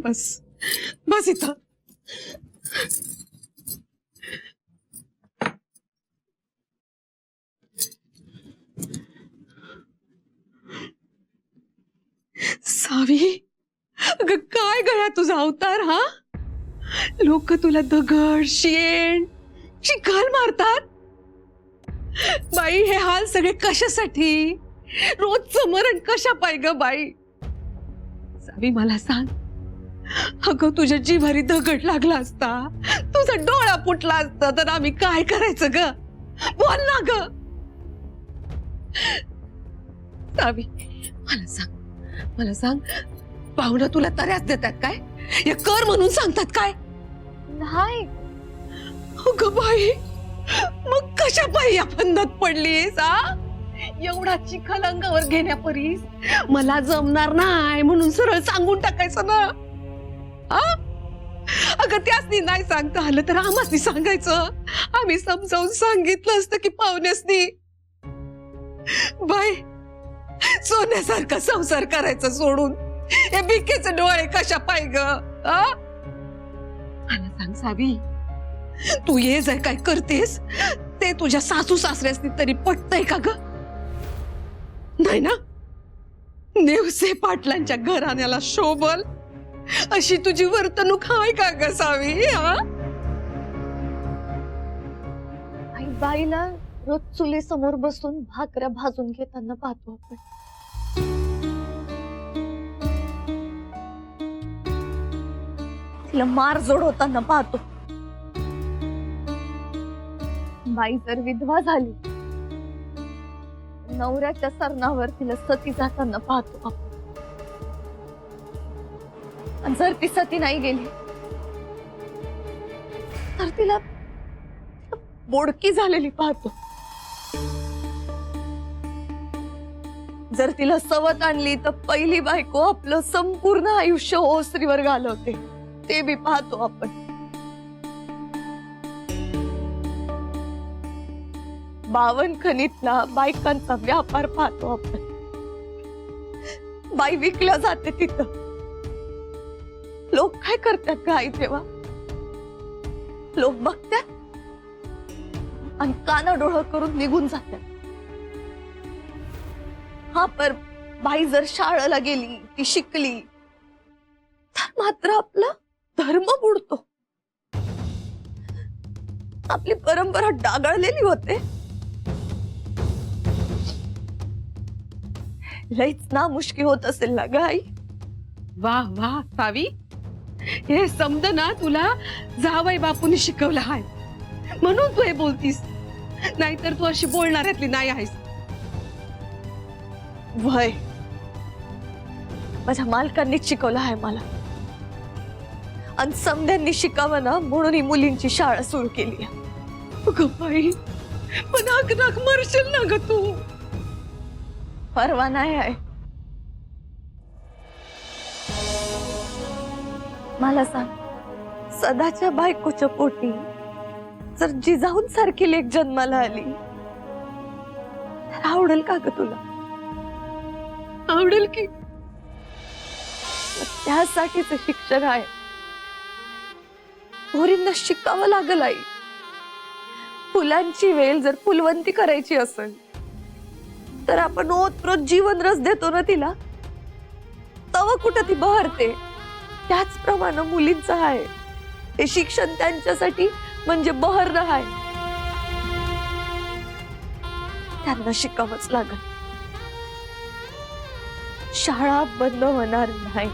बस बस इथं. सावी, अगं काय गळा तुझा अवतार हा. लोक तुला दगड शेण चिखल मारतात. बाई हे हाल सगळे कशासाठी. रोजचं मरण कशा पाय ग बाई. सावी मला सांग, अगं तुझ्या जिव्हारी दगड लागला असता, तुझा डोळा फुटला असता तर आम्ही काय करायचं ग. बोल ना ग. सावी मला सांग पाहुणा तुला तऱ्याच देतात काय. हे कर म्हणून सांगतात काय. नाही. अगं बाई, मग कशा पायी या फंदात पडलीस. एवढा चिखल अंगावर घेण्यापरीस मला जमणार नाही म्हणून सरळ सांगून टाकायचं ना. अगं त्यासनी नाही सांगता आलं तर आम्हासनी सांगायचं. आम्ही समजावून सांगितलं असतं की पाहुण्यासनी. बाई, सोन्यासारखा संसार करायचा सोडून हे भिकेचे डोळे कशा पाय ग. मला सांग सावी, तू ये जर काय करतेस ते तुझ्या सासू सासऱ्यासनी तरी पटतंय का ग. नाही ना. नेवसे पाटलांच्या घराण्याला शोभल अशी तुझी वर्तणूक आहे का ग सावी. आई बाईला रोज चुलीसमोर बसून भाकऱ्या भाजून घेताना पाहतो आपण. तिला मारजोड होताना पाहतो. बाई जर विधवा झाली, नवऱ्याच्या सरणावर तिला सती जाताना पाहतो आपण. आणि जर ती सती नाही गेली तर तिला बोडकी झालेली पाहतो. जर तिला सवत आणली तर पहिली बायको आपलं संपूर्ण आयुष्य ओसरीवर घालवते, ते बी पाहतो आपण. बावनखणीतला बायकांचा व्यापार पाहतो आपण. बाई विकल्या जाते तिथं. लोक काय करतात गाई तेव्हा. लोक बघतात आणि काना डोळं करून निघून जातात. हा, पर बाई जर शाळेला गेली, ती शिकली तर मात्र आपला धर्म बुडतो. आपली परंपरा डागाळलेली होते. लईच नामुष्की होत असेल ना ग आई. वाह वाह सावी, हे समज ना तुला जावई बापूंनी शिकवलं आहे म्हणून तू हे बोलतीस. नाहीतर तू अशी बोलणाऱ्यातली नाही आहेस. वय माझ्या मालकांनीच शिकवलं आहे मला. आणि समध्यांनी शिकावं ना म्हणून ही मुलींची शाळा सुरू केली आहे. अगं बाई, पण नाक मरशील ना ग तू. परवा नाही आहे. मला सांग, सदाच्या बायकोच्या पोटी जर जिजाऊन सारखी लेक जन्माला आली तर आवडेल का ग तुला. आवडेल की. त्यासाठीच शिक्षण आहे. पोरींना शिकावं लागल आई. फुलांची वेल जर फुलवंती करायची असेल तर आपण ओतप्रोत जीवन रस देतो ना तिला, तव कुठं ती बहरते. त्याचप्रमाणे मुलींचं आहे. हे शिक्षण त्यांच्यासाठी म्हणजे बहरणं आहे. त्यांना शिकावंच लागल. शाळा बंद होणार नाही.